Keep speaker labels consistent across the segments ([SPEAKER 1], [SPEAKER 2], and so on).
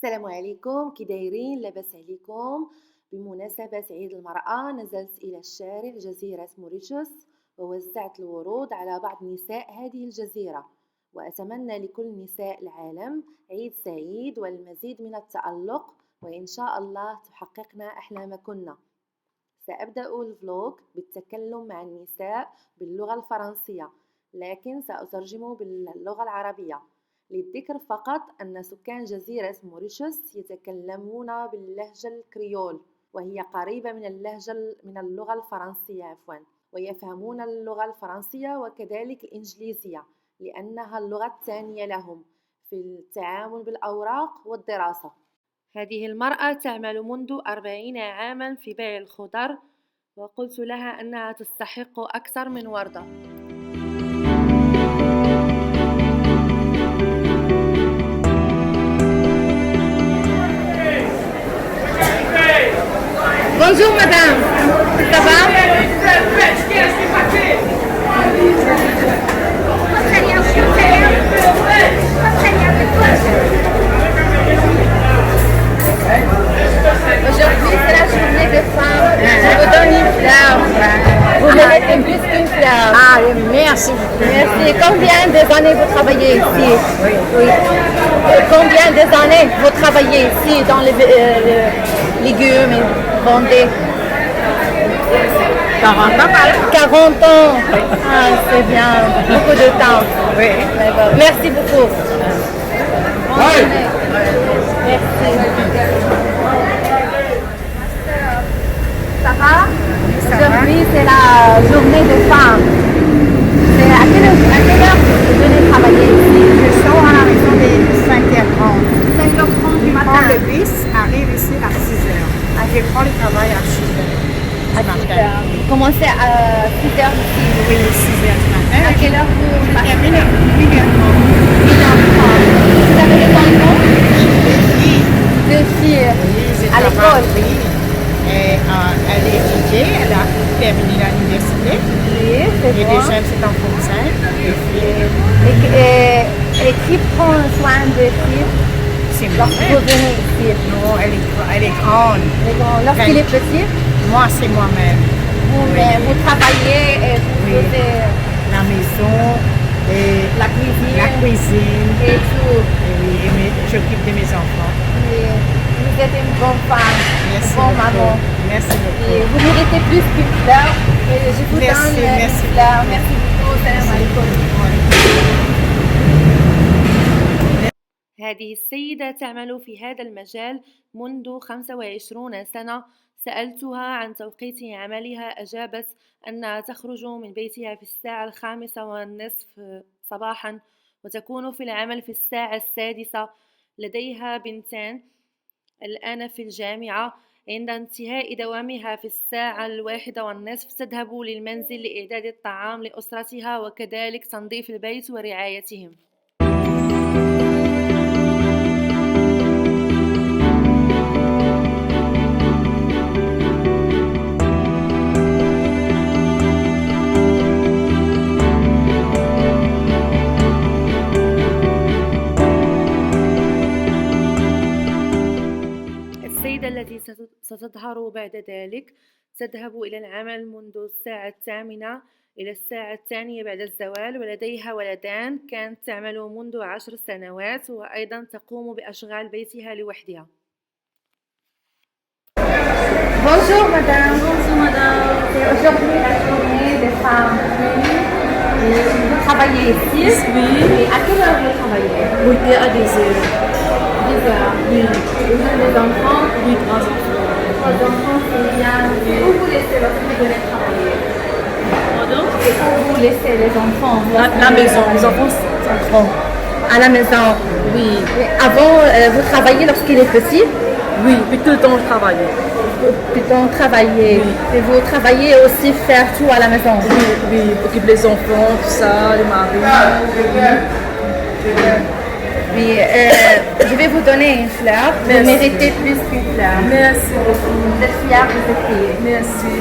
[SPEAKER 1] السلام عليكم، كي دايرين؟ لاباس عليكم؟ بمناسبة عيد المرأة نزلت إلى الشارع جزيرة موريشيوس ووزعت الورود على بعض نساء هذه الجزيرة، وأتمنى لكل نساء العالم عيد سعيد والمزيد من التألق، وإن شاء الله تحققن أحلامكن. سأبدأ الفلوج بالتكلم مع النساء باللغة الفرنسية، لكن سأترجم باللغة العربية. للذكر فقط أن سكان جزيرة موريشيوس يتكلمون باللهجة الكريول، وهي قريبة من اللغة الفرنسية ويفهمون اللغة الفرنسية وكذلك الإنجليزية لأنها اللغة الثانية لهم في التعامل بالأوراق والدراسة. هذه المرأة تعمل منذ 40 عاما في بيع الخضر، وقلت لها أنها تستحق أكثر من وردة.
[SPEAKER 2] Bonjour madame, ça va? Aujourd'hui c'est la journée des femmes, je vous donne une fleur, vous méritez plus qu'une fleur.
[SPEAKER 3] Ah, merci.
[SPEAKER 2] Merci. Combien d'années vous travaillez ici? Oui. Combien d'années vous travaillez ici dans les légumes et vendez?
[SPEAKER 3] 40 ans.
[SPEAKER 2] 40 ans. Ah, c'est bien. Beaucoup de temps.
[SPEAKER 3] Oui.
[SPEAKER 2] D'accord. Merci beaucoup. Bonne journée. Merci. Ça va? Aujourd'hui, c'est la journée des femmes. C'est à quelle heure vous venez travailler ici?
[SPEAKER 3] Je sors à la maison de 5h30.
[SPEAKER 2] 5h30 du
[SPEAKER 3] Je
[SPEAKER 2] matin.
[SPEAKER 3] prends le bus, arrive ici à 6h. Je prends le travail à 6h.
[SPEAKER 2] Commencez à 6h ici.
[SPEAKER 3] Oui, 6h du matin.
[SPEAKER 2] À quelle heure vous
[SPEAKER 3] Je
[SPEAKER 2] partez?
[SPEAKER 3] termine à 1h30.
[SPEAKER 2] 1h30. Vous avez des enfants?
[SPEAKER 3] Des filles.
[SPEAKER 2] Deux filles.
[SPEAKER 3] Oui, je
[SPEAKER 2] À l'école?
[SPEAKER 3] travaille, oui. Et, elle est étudiée, elle a terminé l'université.
[SPEAKER 2] Oui, c'est
[SPEAKER 3] Et
[SPEAKER 2] bon.
[SPEAKER 3] déjà, c'est en français. Les filles,
[SPEAKER 2] Et qui prend soin des filles
[SPEAKER 3] c'est
[SPEAKER 2] lorsque vous
[SPEAKER 3] moi-même.
[SPEAKER 2] venez ici?
[SPEAKER 3] Non, elle est grande.
[SPEAKER 2] Lorsqu'il est petit,
[SPEAKER 3] Moi, c'est moi-même.
[SPEAKER 2] vous travaillez et vous
[SPEAKER 3] Oui.
[SPEAKER 2] faites
[SPEAKER 3] La maison, et
[SPEAKER 2] la cuisine
[SPEAKER 3] la cuisine.
[SPEAKER 2] et tout.
[SPEAKER 3] Et oui, j'occupe de mes enfants.
[SPEAKER 2] Et vous êtes une bonne femme,
[SPEAKER 3] Merci
[SPEAKER 2] une bonne maman.
[SPEAKER 3] beaucoup. Merci
[SPEAKER 2] Et
[SPEAKER 3] beaucoup.
[SPEAKER 2] vous méritez plus qu'une fleur. Et je vous
[SPEAKER 3] Merci,
[SPEAKER 2] donne une
[SPEAKER 3] merci.
[SPEAKER 2] fleur. Merci beaucoup. Salam alaikum.
[SPEAKER 1] هذه السيدة تعمل في هذا المجال منذ 25 سنة. سألتها عن توقيت عملها، أجابت أنها تخرج من بيتها في الساعة 5:30 صباحا وتكون في العمل في الساعة 6. لديها بنتان الآن في الجامعة. عند انتهاء دوامها في الساعة 1:30 تذهب للمنزل لإعداد الطعام لأسرتها وكذلك تنظيف البيت ورعايتهم. السيدة التي ستظهر بعد ذلك تذهب إلى العمل منذ الساعة 8 إلى الساعة 2 بعد الزوال، ولديها ولدان. كانت تعمل منذ 10 سنوات وأيضا تقوم بأشغال بيتها لوحدها.
[SPEAKER 2] Bonjour madame. Bonjour madame. C'est aujourd'hui la journée des femmes. Et vous travaillez ici?
[SPEAKER 4] Oui.
[SPEAKER 2] Et à quelle heure vous travaillez?
[SPEAKER 4] Oui, à 10 heures.
[SPEAKER 2] 10 heures.
[SPEAKER 4] Oui.
[SPEAKER 2] Vous avez des enfants?
[SPEAKER 4] Oui, 3 enfants.
[SPEAKER 2] 3 enfants, c'est bien. Et où vous laissez lorsque vous venez travailler?
[SPEAKER 4] Pardon?
[SPEAKER 2] Et où vous laissez les enfants?
[SPEAKER 4] La maison, les enfants sont grands.
[SPEAKER 2] À la maison?
[SPEAKER 4] Oui.
[SPEAKER 2] Et avant, vous travaillez lorsqu'il est petit?
[SPEAKER 4] Oui, puis tout le temps je travaille.
[SPEAKER 2] Plutôt travailler.
[SPEAKER 4] Oui.
[SPEAKER 2] Et vous travaillez aussi faire tout à la maison?
[SPEAKER 4] Oui, oui, occupe les enfants, tout ça, les maris.
[SPEAKER 2] Oui, je vais vous donner une fleur. Vous
[SPEAKER 4] Merci.
[SPEAKER 2] méritez plus qu'une fleur.
[SPEAKER 4] Merci beaucoup.
[SPEAKER 2] Vous êtes fière de cette fille.
[SPEAKER 4] Merci.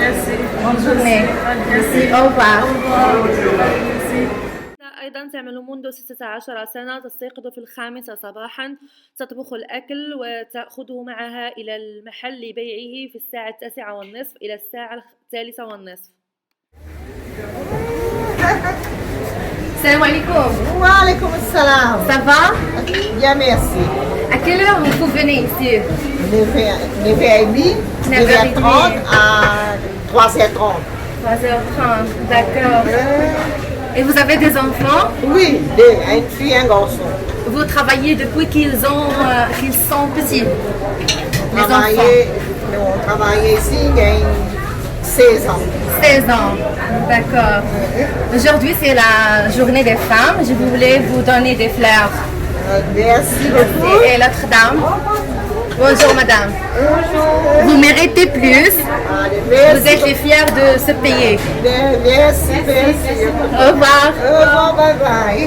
[SPEAKER 4] Merci.
[SPEAKER 2] Bonne journée. Merci. Au revoir.
[SPEAKER 4] Au revoir. Merci.
[SPEAKER 1] أيضا تعمل منذ 16 سنة، تستيقظ في 5 صباحا، تطبخ الأكل وتأخذه معها إلى المحل لبيعه في الساعة 9:30 إلى الساعة 3:30.
[SPEAKER 2] Salam alaikum.
[SPEAKER 3] Wa alaykoum assalam.
[SPEAKER 2] Ça va?
[SPEAKER 3] Bien, merci.
[SPEAKER 2] À quelle heure vous venez ici?
[SPEAKER 3] 9h30, 9h30 à 3h30.
[SPEAKER 2] 3h30, d'accord. Et vous avez des enfants?
[SPEAKER 3] Oui, deux, une fille et un garçon.
[SPEAKER 2] Vous travaillez depuis qu'ils sont petits? Les enfants?
[SPEAKER 3] Nous, on travaille ici, il y a 16 ans.
[SPEAKER 2] 16 ans, d'accord. Aujourd'hui, c'est la journée des femmes. Je voulais vous donner des fleurs.
[SPEAKER 3] Merci beaucoup.
[SPEAKER 2] Et l'autre dame. Bonjour madame.
[SPEAKER 3] Bonjour.
[SPEAKER 2] Vous méritez plus.
[SPEAKER 3] Allez,
[SPEAKER 2] Vous êtes les fiers de ce pays.
[SPEAKER 3] Merci, merci.
[SPEAKER 2] Au revoir.
[SPEAKER 3] Au revoir, bye bye.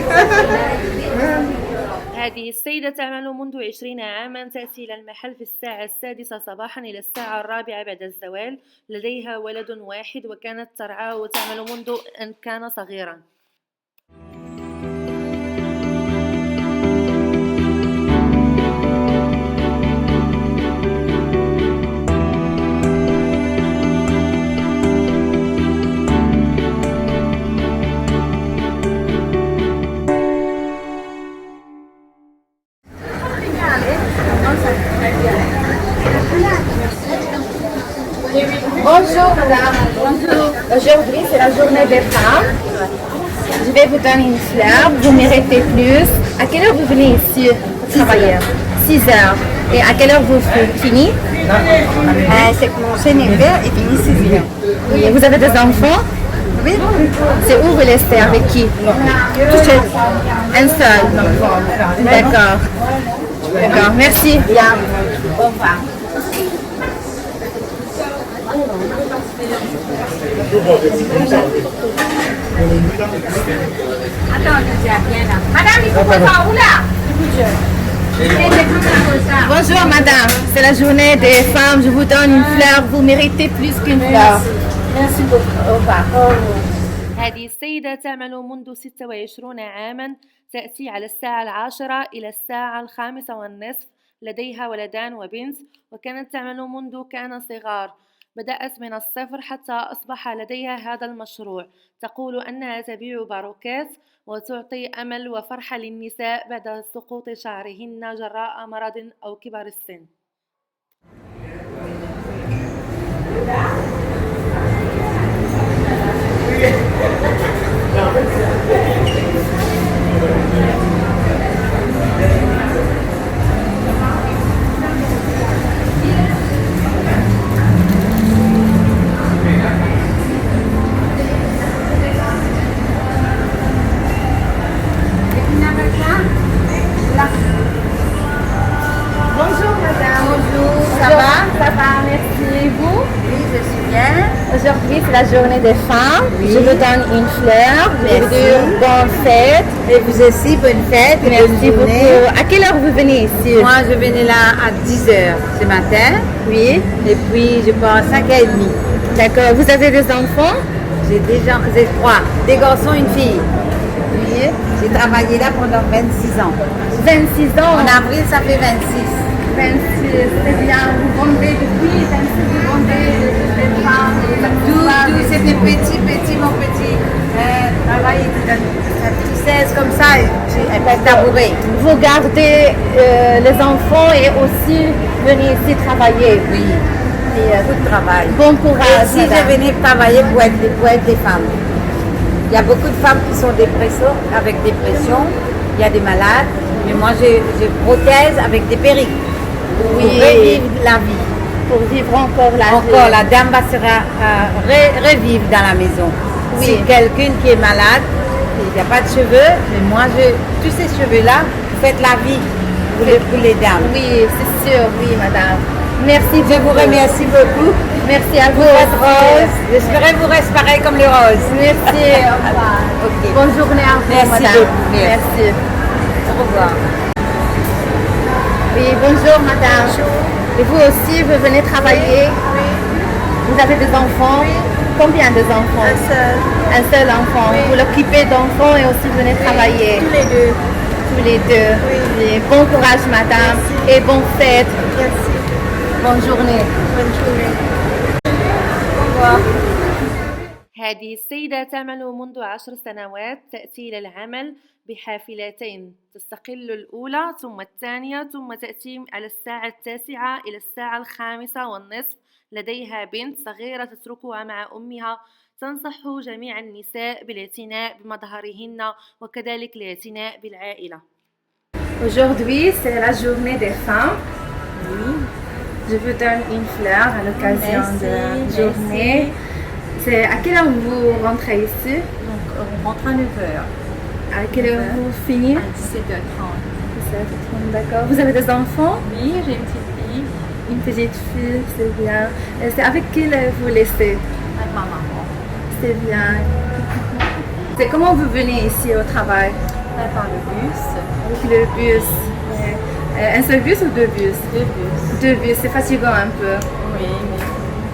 [SPEAKER 1] هذه السيدة تعمل منذ 20 عاما، تأتي إلى المحل في الساعة 6 صباحا إلى الساعة 4 بعد الزوال. لديها ولد واحد وكانت ترعاه وتعمل منذ أن كان صغيرا.
[SPEAKER 2] Bonjour madame. Bonjour. Aujourd'hui c'est la journée des femmes. Je vais vous donner une fleur. Vous méritez plus. À quelle heure vous venez ici travailler? 6 heures. Et à quelle heure vous finissez?
[SPEAKER 5] C'est commencé 9h et fini 6h.
[SPEAKER 2] Oui. Vous avez des enfants?
[SPEAKER 5] Oui.
[SPEAKER 2] C'est où vous restez? Avec qui?
[SPEAKER 5] Tout seul.
[SPEAKER 2] Un seul enfant. D'accord. D'accord. Merci.
[SPEAKER 5] Au revoir. Attends, je viens là. Madame, il faut pas où là?
[SPEAKER 2] Bonjour madame, c'est la journée des femmes. Je vous donne une fleur. Vous méritez plus qu'une fleur.
[SPEAKER 5] Merci beaucoup. Au revoir.
[SPEAKER 1] هذه السيدة تعمل منذ 26 عاما، تأتي على الساعة 10 إلى الساعة 5:30. لديها ولدان وبنت، وكانت تعمل منذ كان صغار. بدأت من الصفر حتى أصبح لديها هذا المشروع. تقول أنها تبيع باروكات وتعطي أمل وفرحة للنساء بعد سقوط شعرهن جراء مرض أو كبر السن.
[SPEAKER 2] Bonjour madame.
[SPEAKER 5] Bonjour,
[SPEAKER 2] Ça va, merci. Et vous?
[SPEAKER 5] Oui, je suis bien.
[SPEAKER 2] Aujourd'hui, c'est la journée des femmes.
[SPEAKER 5] Oui.
[SPEAKER 2] Je vous donne une fleur. Je vous
[SPEAKER 5] Merci.
[SPEAKER 2] dire bonne fête.
[SPEAKER 5] Et vous aussi, bonne fête et bonne
[SPEAKER 2] Merci
[SPEAKER 5] journée.
[SPEAKER 2] beaucoup. À quelle heure vous venez ici?
[SPEAKER 5] Moi, je venais là à 10h ce matin.
[SPEAKER 2] Oui.
[SPEAKER 5] Et puis, je pars à 5h30.
[SPEAKER 2] D'accord. Vous avez des enfants?
[SPEAKER 5] J'ai 3. Des garçons, une fille.
[SPEAKER 2] Oui.
[SPEAKER 5] J'ai travaillé là pendant 26 ans.
[SPEAKER 2] 26 ans.
[SPEAKER 5] En avril, ça fait 26.
[SPEAKER 2] 26, c'est bien. Vous vendez depuis 26, vous vendez des femmes,
[SPEAKER 5] Tout, c'était petit, mon petit. Travail, il 16 comme ça, un petit tabouret.
[SPEAKER 2] Vous gardez les enfants et aussi venez ici travailler.
[SPEAKER 5] Oui,
[SPEAKER 2] Et,
[SPEAKER 5] beaucoup de travail.
[SPEAKER 2] bon
[SPEAKER 5] Et
[SPEAKER 2] courage,
[SPEAKER 5] si je
[SPEAKER 2] madame.
[SPEAKER 5] venais travailler pour être des femmes. Il y a beaucoup de femmes qui sont avec dépression, il y a des malades, mais moi je prothèse avec des perruques pour revivre la vie.
[SPEAKER 2] Pour vivre encore la
[SPEAKER 5] Encore,
[SPEAKER 2] vie.
[SPEAKER 5] la dame va se revivre dans la maison.
[SPEAKER 2] Oui.
[SPEAKER 5] Si quelqu'un qui est malade, il n'y a pas de cheveux, mais moi, tous ces cheveux-là, vous faites la vie pour les dames.
[SPEAKER 2] Oui, c'est sûr, oui, madame. Merci
[SPEAKER 5] Je vous remercie beaucoup.
[SPEAKER 2] Merci à vous.
[SPEAKER 5] Vous êtes rose. J'espérais vous reste pareil comme les roses.
[SPEAKER 2] Merci, au revoir.
[SPEAKER 5] Ok.
[SPEAKER 2] Bonne journée à vous,
[SPEAKER 5] Merci
[SPEAKER 2] madame.
[SPEAKER 5] beaucoup, merci.
[SPEAKER 2] Merci.
[SPEAKER 5] Au revoir.
[SPEAKER 2] Oui, bonjour, madame. Et vous aussi, vous venez travailler? Oui. Vous avez des enfants? Oui. Combien d'enfants?
[SPEAKER 4] Un seul.
[SPEAKER 2] Un seul enfant.
[SPEAKER 4] Oui.
[SPEAKER 2] Vous l'occupez d'enfants et aussi vous venez travailler.
[SPEAKER 4] Tous les deux.
[SPEAKER 2] Tous les deux.
[SPEAKER 4] Oui.
[SPEAKER 2] Et bon courage, madame.
[SPEAKER 4] Merci.
[SPEAKER 2] Et bonne fête.
[SPEAKER 4] Merci.
[SPEAKER 2] Bonne journée.
[SPEAKER 4] Bonne journée.
[SPEAKER 2] Au revoir.
[SPEAKER 1] هذه السيدة تعمل منذ 10 سنوات، تأتي إلى العمل بحافلتين، تستقل الأولى ثم الثانية، ثم تأتي على الساعة 9 إلى الساعة 5:30. لديها بنت صغيرة تتركها مع أمها. تنصح جميع النساء بالاعتناء بمظهرهن وكذلك الاعتناء بالعائلة.
[SPEAKER 2] Aujourd'hui, c'est la journée des femmes. Je vous donne une fleur à l'occasion de la journée. C'est à quelle heure vous rentrez ici?
[SPEAKER 6] Donc, on rentre à 9h,
[SPEAKER 2] À quelle heure vous finissez?
[SPEAKER 6] à 17h30.
[SPEAKER 2] 17h30, d'accord. Vous avez des enfants?
[SPEAKER 6] Oui, j'ai une petite fille
[SPEAKER 2] Une petite fille, c'est bien. C'est avec qui vous laissez?
[SPEAKER 6] avec ma maman.
[SPEAKER 2] C'est bien. C'est comment vous venez ici au travail?
[SPEAKER 6] Par le bus,
[SPEAKER 2] Avec le bus. Ouais. Un seul bus ou deux bus?
[SPEAKER 6] deux bus.
[SPEAKER 2] Deux bus, c'est fatigant un peu.
[SPEAKER 6] Oui, mais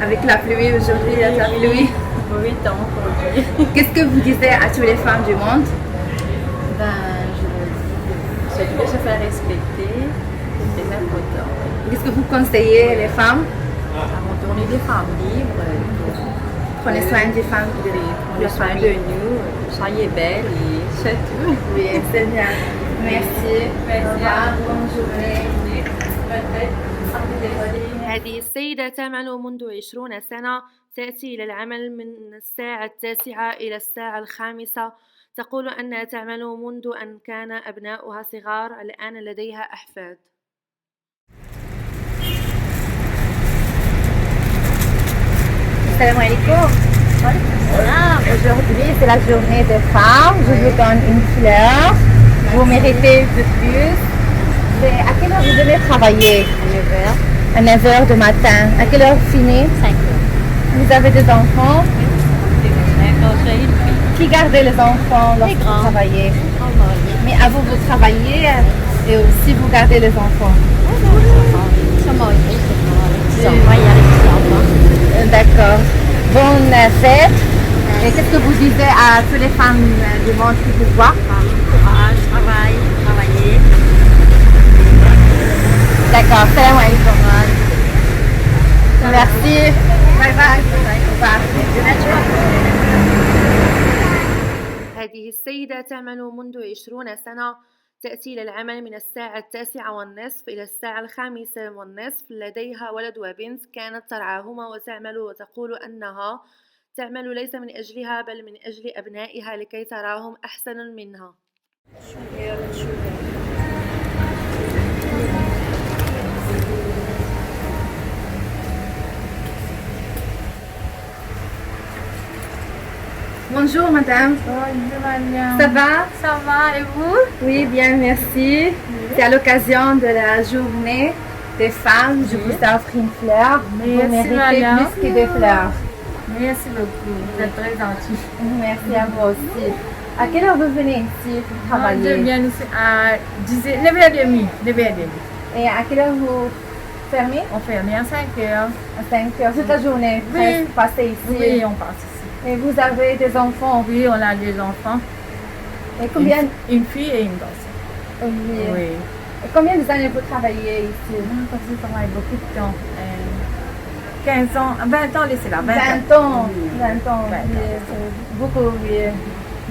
[SPEAKER 2] Avec la pluie aujourd'hui, il y a de la pluie.
[SPEAKER 6] oui, tant aujourd'hui.
[SPEAKER 2] Qu'est-ce que vous disiez à toutes les femmes du monde?
[SPEAKER 6] Ben, je dois se faire respecter, c'est très important.
[SPEAKER 2] Qu'est-ce que vous conseillez les femmes?
[SPEAKER 6] Avant de tourner des femmes libres,
[SPEAKER 2] Prenez soin des femmes.
[SPEAKER 6] prenez soin de nous, soyez belles et c'est tout.
[SPEAKER 2] Oui, c'est bien. Merci. Au revoir. Bonne journée.
[SPEAKER 1] هذه السيدة تعمل منذ 20 سنة، تأتي إلى العمل من الساعة 9 إلى الساعة 5. تقول أنها تعمل منذ أن كان أبناؤها صغار، الآن لديها أحفاد.
[SPEAKER 2] Salam alaikum. Aujourd'hui, c'est la journée des femmes. Je vous donne une fleur. Vous méritez de plus. À quelle heure vous devez travailler? À 9h du matin. À quelle heure vous finissez?
[SPEAKER 6] 5h.
[SPEAKER 2] Vous avez des enfants?
[SPEAKER 6] J'ai une fille.
[SPEAKER 2] Qui garde les enfants lorsque vous
[SPEAKER 6] grands.
[SPEAKER 2] travaillez?
[SPEAKER 6] Travailler.
[SPEAKER 2] Mais à vous, vous travaillez et aussi vous gardez les enfants.
[SPEAKER 6] Ça m'a aidé, c'est pas avec les enfants, il y a les petits enfants.
[SPEAKER 2] D'accord. Bonne fête. Et qu'est-ce que vous disiez à toutes les femmes du monde qui vous voient?
[SPEAKER 6] Courage, travailler.
[SPEAKER 2] D'accord. Salam alaikum. Merci. Bye bye. Au revoir.
[SPEAKER 1] هذه السيدة تعمل منذ 20 سنة، تأتي إلى العمل من الساعة 9:30 إلى الساعة 5:30. لديها ولد وبنت كانت ترعاهما وتعمل، وتقول أنها تعمل ليس من أجلها بل من أجل أبنائها لكي تراهم أحسن منها.
[SPEAKER 2] Bonjour madame. Ça va?
[SPEAKER 6] Ça va et vous?
[SPEAKER 2] Oui, bien, merci. C'est à l'occasion de la journée des femmes. Je vous offre une fleur. Vous méritez
[SPEAKER 6] madame.
[SPEAKER 2] plus que des fleurs.
[SPEAKER 6] Merci beaucoup, vous êtes très gentil.
[SPEAKER 2] Merci à vous aussi. À quelle heure vous venez ici pour
[SPEAKER 6] Je
[SPEAKER 2] travailler?
[SPEAKER 6] viens ici à 9h30. 9h30.
[SPEAKER 2] Et à quelle heure vous fermez?
[SPEAKER 6] On ferme à 5h.
[SPEAKER 2] À 5 heures. Toute la journée,
[SPEAKER 6] Oui.
[SPEAKER 2] presque passée ici.
[SPEAKER 6] Oui, on passe ici.
[SPEAKER 2] Et vous avez des enfants?
[SPEAKER 6] Oui, on a des enfants.
[SPEAKER 2] Et combien,
[SPEAKER 6] Une fille et une gosse.
[SPEAKER 2] oui. Et combien d'années vous travaillez ici?
[SPEAKER 6] Parce que je travaille beaucoup de temps. 15 ans, 20 ans, laissez là, 20
[SPEAKER 2] ans.
[SPEAKER 6] Oui.
[SPEAKER 2] 20 ans.
[SPEAKER 6] 20 ans.
[SPEAKER 2] Oui, c'est beaucoup, oui.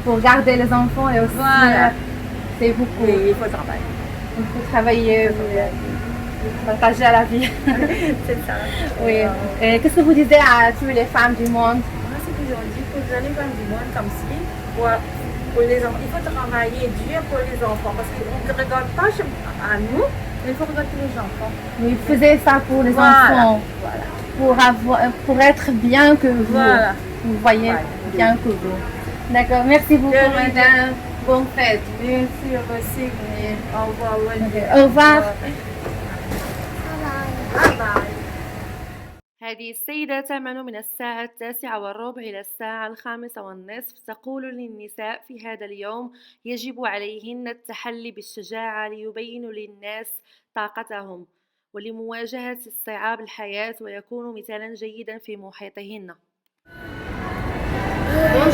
[SPEAKER 2] Pour garder les enfants et aussi,
[SPEAKER 6] Voilà.
[SPEAKER 2] c'est beaucoup.
[SPEAKER 6] Oui, il faut travailler.
[SPEAKER 2] Il faut travailler, oui. Partager la vie.
[SPEAKER 6] C'est ça.
[SPEAKER 2] Oui. Et qu'est-ce que vous disiez à toutes les femmes du monde?
[SPEAKER 6] Moi, c'est que je dis que vous allez faire du monde comme si, pour les enfants, il faut travailler dur pour les enfants parce qu'on ne regarde pas à nous, mais il faut regarder les enfants.
[SPEAKER 2] Oui, faisez ça pour les
[SPEAKER 6] Voilà.
[SPEAKER 2] enfants,
[SPEAKER 6] Voilà.
[SPEAKER 2] pour être bien que vous.
[SPEAKER 6] Voilà.
[SPEAKER 2] Vous voyez
[SPEAKER 6] Voilà.
[SPEAKER 2] bien que vous. D'accord, merci beaucoup,
[SPEAKER 6] De rien.
[SPEAKER 2] madame. Bonne fête.
[SPEAKER 6] Bien sûr aussi. Au revoir.
[SPEAKER 2] Au revoir.
[SPEAKER 6] Bye bye.
[SPEAKER 1] هذه السيدة تعمل من الساعة 9:15 إلى الساعة 5:30. تقول للنساء في هذا اليوم يجب عليهن التحلي بالشجاعة ليبينوا للناس طاقتهم ولمواجهة صعاب الحياة ويكونوا مثالا جيدا في محيطهن.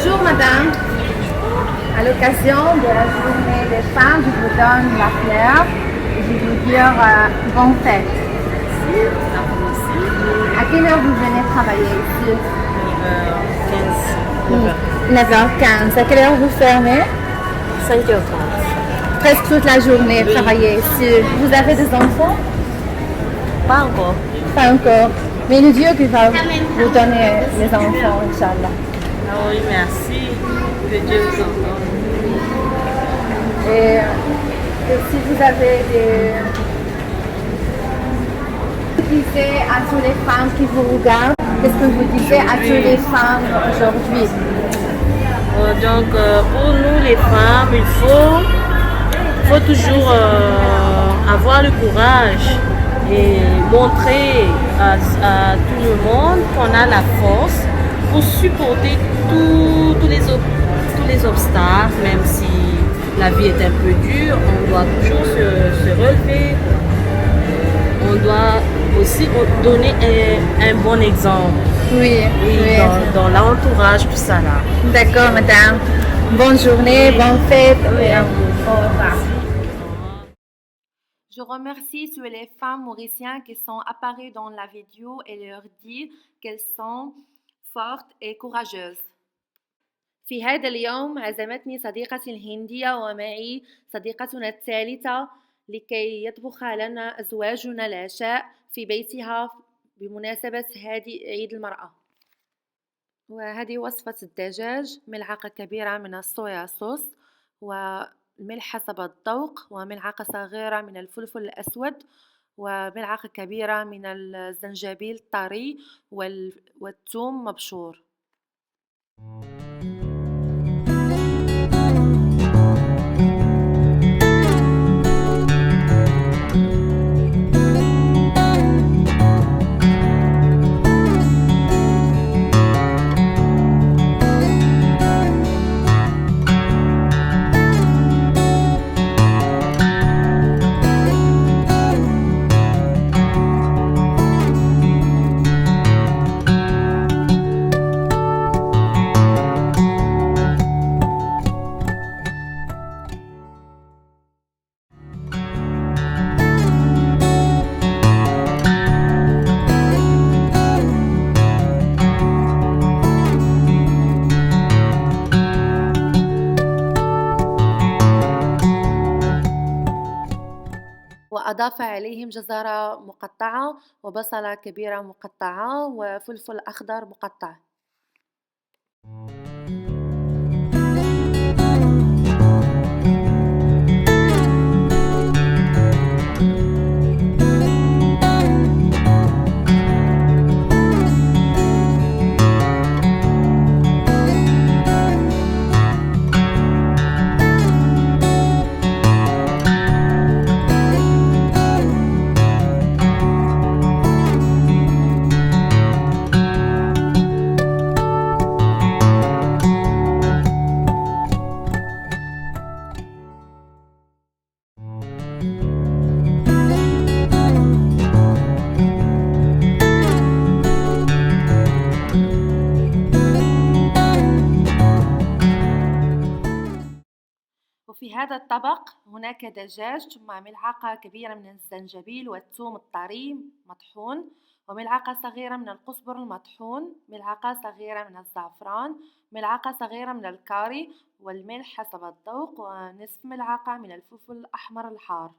[SPEAKER 2] Bonjour madame. À l'occasion de la journée des femmes, je vous donne la fleur. Je vais vous dire bonne fête. À quelle heure vous venez travailler ici? 9h15. À quelle heure vous fermez?
[SPEAKER 7] 5h30.
[SPEAKER 2] Presque toute la journée, travailler ici. Vous avez des enfants?
[SPEAKER 7] Pas encore.
[SPEAKER 2] Pas encore. Mais le Dieu qui va vous donner les enfants, Inch'Allah.
[SPEAKER 7] Ah oui, merci. Que Dieu vous entende.
[SPEAKER 2] Et si vous avez des... Vous disiez à toutes les femmes qui vous regardent, qu'est-ce que vous disiez à toutes les femmes aujourd'hui?
[SPEAKER 7] Donc, pour nous les femmes, il faut toujours avoir le courage et montrer à tout le monde qu'on a la force pour supporter tous les obstacles, même si la vie est un peu dure, on doit toujours se relever. On doit aussi donner un bon exemple.
[SPEAKER 2] Oui,
[SPEAKER 7] Oui, dans l'entourage, tout ça là.
[SPEAKER 2] D'accord, madame. Bonne journée, bonne fête. Et au revoir.
[SPEAKER 1] Je remercie toutes les femmes mauriciennes qui sont apparues dans la vidéo et leur dis qu'elles sont fortes et courageuses. في هذا اليوم عزمتني صديقتي الهندية ومعي صديقتنا الثالثة لكي يطبخ لنا أزواجنا العشاء في بيتها بمناسبة عيد المرأة. وهذه وصفة الدجاج، ملعقة كبيرة من الصويا صوص والملح حسب الذوق، وملعقة صغيرة من الفلفل الأسود، وملعقة كبيرة من الزنجبيل الطري والثوم مبشور. وأضاف عليهم جزرة مقطعة وبصلة كبيرة مقطعة وفلفل أخضر مقطع. وفي هذا الطبق هناك دجاج ثم ملعقة كبيرة من الزنجبيل والثوم الطري مطحون، وملعقة صغيرة من القزبر المطحون، ملعقة صغيرة من الزعفران، ملعقة صغيرة من الكاري والملح حسب الذوق، ونصف ملعقة من الفلفل الأحمر الحار.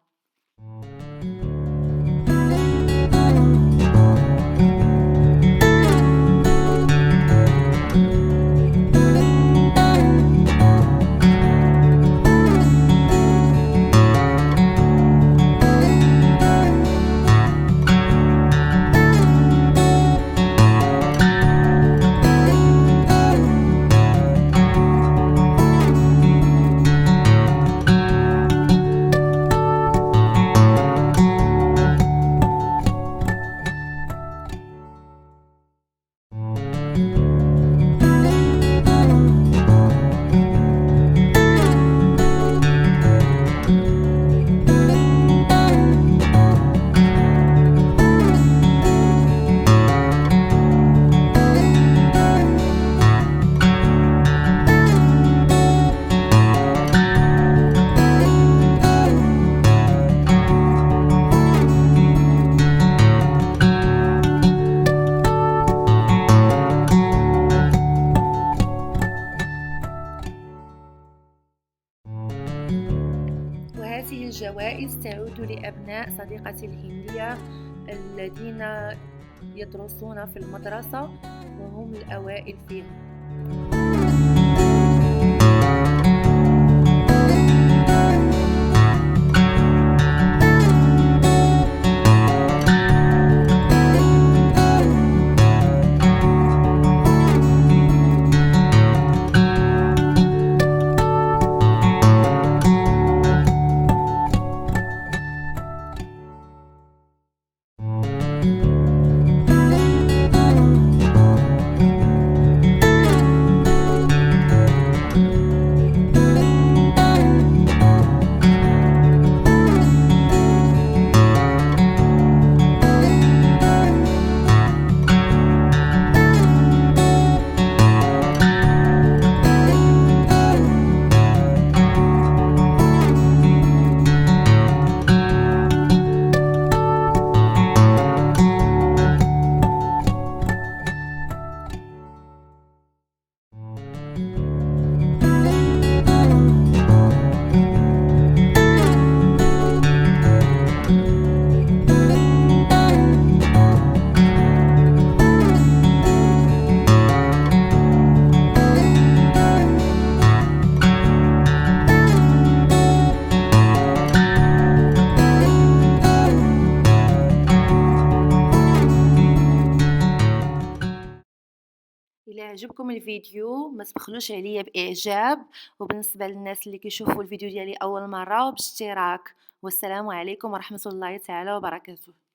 [SPEAKER 1] سأعود لأبناء صديقتي الهندية الذين يدرسون في المدرسة وهم الأوائل فيهم. إلا عجبكم الفيديو ما تبخلوش عليا بإعجاب، وبالنسبة للناس اللي كيشوفوا الفيديو ديالي أول مرة باشتراك. والسلام عليكم ورحمة الله تعالى وبركاته.